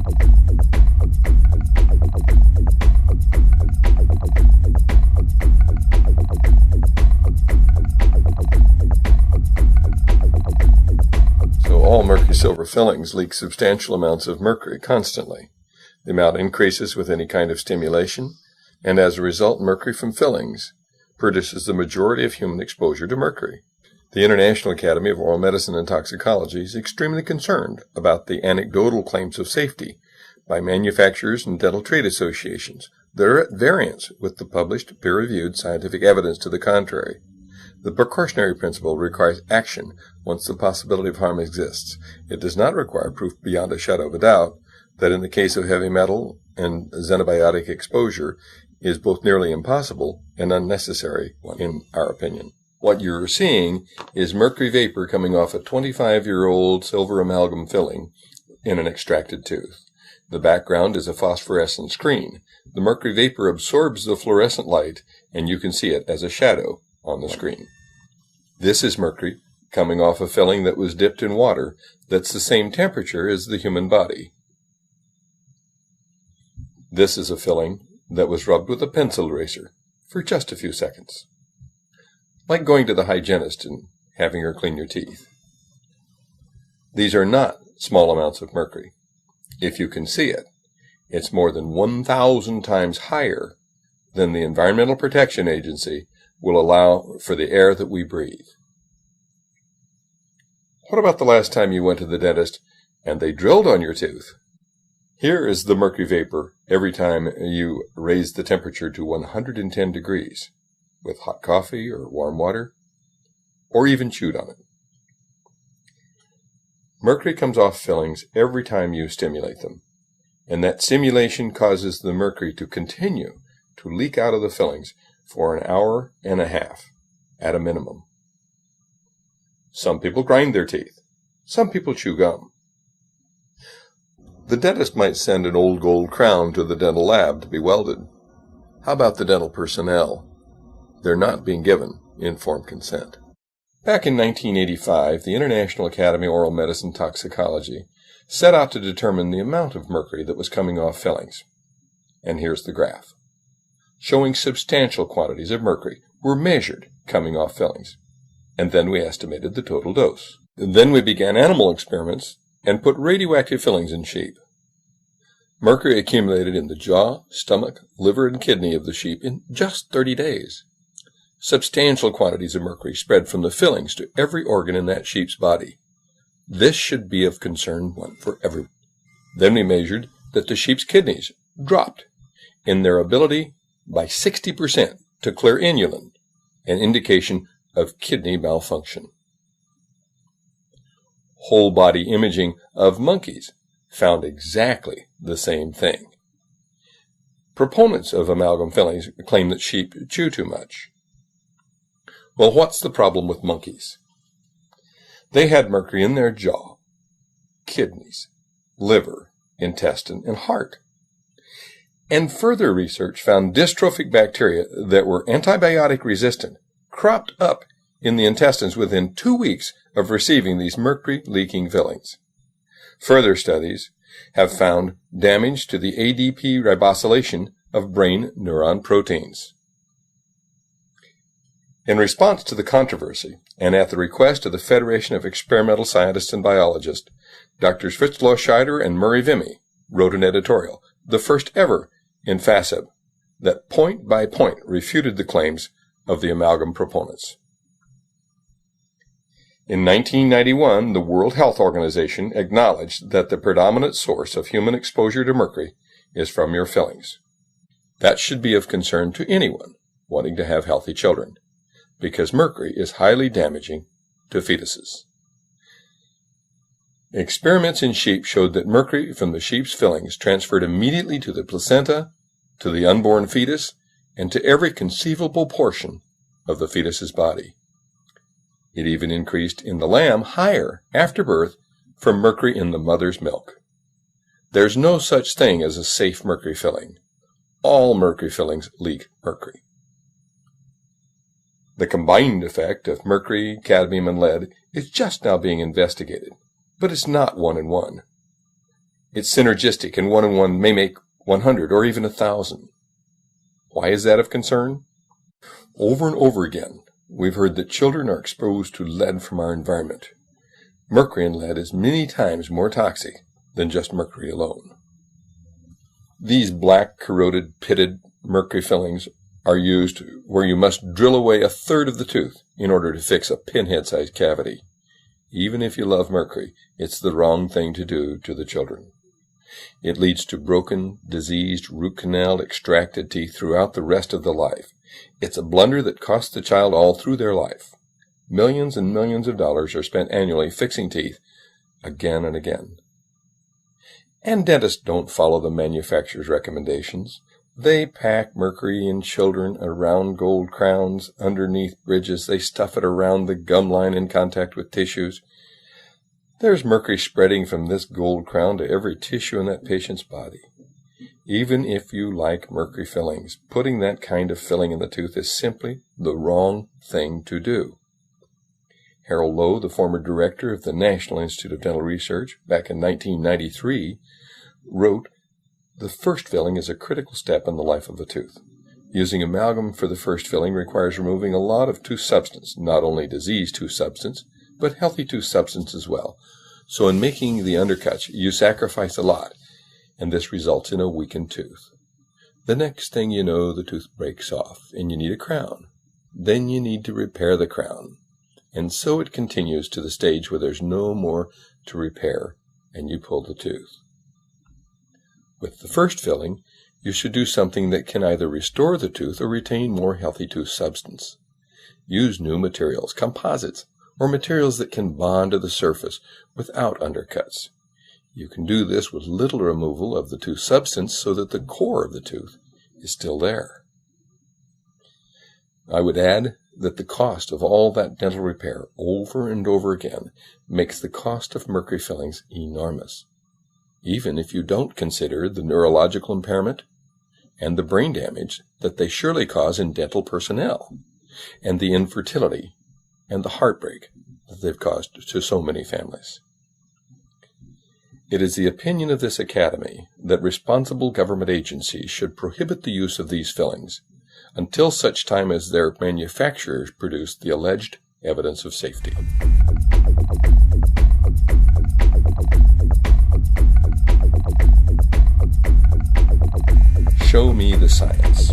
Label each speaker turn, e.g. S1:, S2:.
S1: All mercury silver fillings leak substantial amounts of mercury constantly. The amount increases with any kind of stimulation, and as a result, mercury from fillings produces the majority of human exposure to mercury. The International Academy of Oral Medicine and Toxicology is extremely concerned about the anecdotal claims of safety by manufacturers and dental trade associations that are at variance with the published peer-reviewed scientific evidence to the contrary. The precautionary principle requires action once the possibility of harm exists. It does not require proof beyond a shadow of a doubt that in the case of heavy metal and xenobiotic exposure is both nearly impossible and unnecessary, in our opinion. What you're seeing is mercury vapor coming off a 25-year-old silver amalgam filling in an extracted tooth. The background is a phosphorescent screen. The mercury vapor absorbs the fluorescent light, and you can see it as a shadow on the screen. This is mercury coming off a filling that was dipped in water that's the same temperature as the human body. This is a filling that was rubbed with a pencil eraser for just a few seconds. Like going to the hygienist and having her clean your teeth. These are not small amounts of mercury. If you can see it, it's more than 1,000 times higher than the Environmental Protection Agency will allow for the air that we breathe. What about the last time you went to the dentist and they drilled on your tooth? Here is the mercury vapor every time you raise the temperature to 110 degrees with hot coffee or warm water, or even chewed on it. Mercury comes off fillings every time you stimulate them, and that stimulation causes the mercury to continue to leak out of the fillings for an hour and a half, at a minimum. Some people grind their teeth. Some people chew gum. The dentist might send an old gold crown to the dental lab to be welded. How about the dental personnel? They're not being given informed consent. Back in 1985, the International Academy of Oral Medicine and Toxicology set out to determine the amount of mercury that was coming off fillings. And here's the graph, showing substantial quantities of mercury were measured coming off fillings, and then we estimated the total dose. Then we began animal experiments and put radioactive fillings in sheep. Mercury accumulated in the jaw, stomach, liver, and kidney of the sheep in just 30 days. Substantial quantities of mercury spread from the fillings to every organ in that sheep's body. This should be of concern for everyone. Then we measured that the sheep's kidneys dropped in their ability by 60% to clear inulin, an indication of kidney malfunction. Whole body imaging of monkeys found exactly the same thing. Proponents of amalgam fillings claim that sheep chew too much. Well, what's the problem with monkeys? They had mercury in their jaw, kidneys, liver, intestine, and heart. And further research found dystrophic bacteria that were antibiotic resistant cropped up in the intestines within 2 weeks of receiving these mercury-leaking fillings. Further studies have found damage to the ADP ribosylation of brain neuron proteins. In response to the controversy, and at the request of the Federation of Experimental Scientists and Biologists, Drs. Fritzloh Scheider and Murray Vimy wrote an editorial, the first ever in FASEB, that point by point refuted the claims of the amalgam proponents. In 1991, the World Health Organization acknowledged that the predominant source of human exposure to mercury is from your fillings. That should be of concern to anyone wanting to have healthy children, because mercury is highly damaging to fetuses. Experiments in sheep showed that mercury from the sheep's fillings transferred immediately to the placenta, to the unborn fetus, and to every conceivable portion of the fetus's body. It even increased in the lamb higher after birth from mercury in the mother's milk. There's no such thing as a safe mercury filling. All mercury fillings leak mercury. The combined effect of mercury, cadmium, and lead is just now being investigated, but it's not 1-in-1. It's synergistic, and 1 and 1 may make 100 or even 1,000. Why is that of concern? Over and over again, we've heard that children are exposed to lead from our environment. Mercury in lead is many times more toxic than just mercury alone. These black, corroded, pitted mercury fillings are used where you must drill away a third of the tooth in order to fix a pinhead-sized cavity. Even if you love mercury, it's the wrong thing to do to the children. It leads to broken, diseased, root canal extracted teeth throughout the rest of the life. It's a blunder that costs the child all through their life. Millions and millions of dollars are spent annually fixing teeth again and again. And dentists don't follow the manufacturer's recommendations. They pack mercury in children around gold crowns, underneath bridges. They stuff it around the gum line in contact with tissues. There's mercury spreading from this gold crown to every tissue in that patient's body. Even if you like mercury fillings, putting that kind of filling in the tooth is simply the wrong thing to do. Harold Lowe, the former director of the National Institute of Dental Research, back in 1993, wrote, "The first filling is a critical step in the life of a tooth. Using amalgam for the first filling requires removing a lot of tooth substance, not only diseased tooth substance, but healthy tooth substance as well. So in making the undercuts, you sacrifice a lot, and this results in a weakened tooth. The next thing you know, the tooth breaks off, and you need a crown. Then you need to repair the crown. And so it continues to the stage where there's no more to repair, and you pull the tooth. With the first filling, you should do something that can either restore the tooth or retain more healthy tooth substance. Use new materials, composites, or materials that can bond to the surface without undercuts. You can do this with little removal of the tooth substance so that the core of the tooth is still there. I would add that the cost of all that dental repair over and over again makes the cost of mercury fillings enormous, even if you don't consider the neurological impairment and the brain damage that they surely cause in dental personnel, and the infertility and the heartbreak that they've caused to so many families. It is the opinion of this Academy that responsible government agencies should prohibit the use of these fillings until such time as their manufacturers produce the alleged evidence of safety. Show me the science.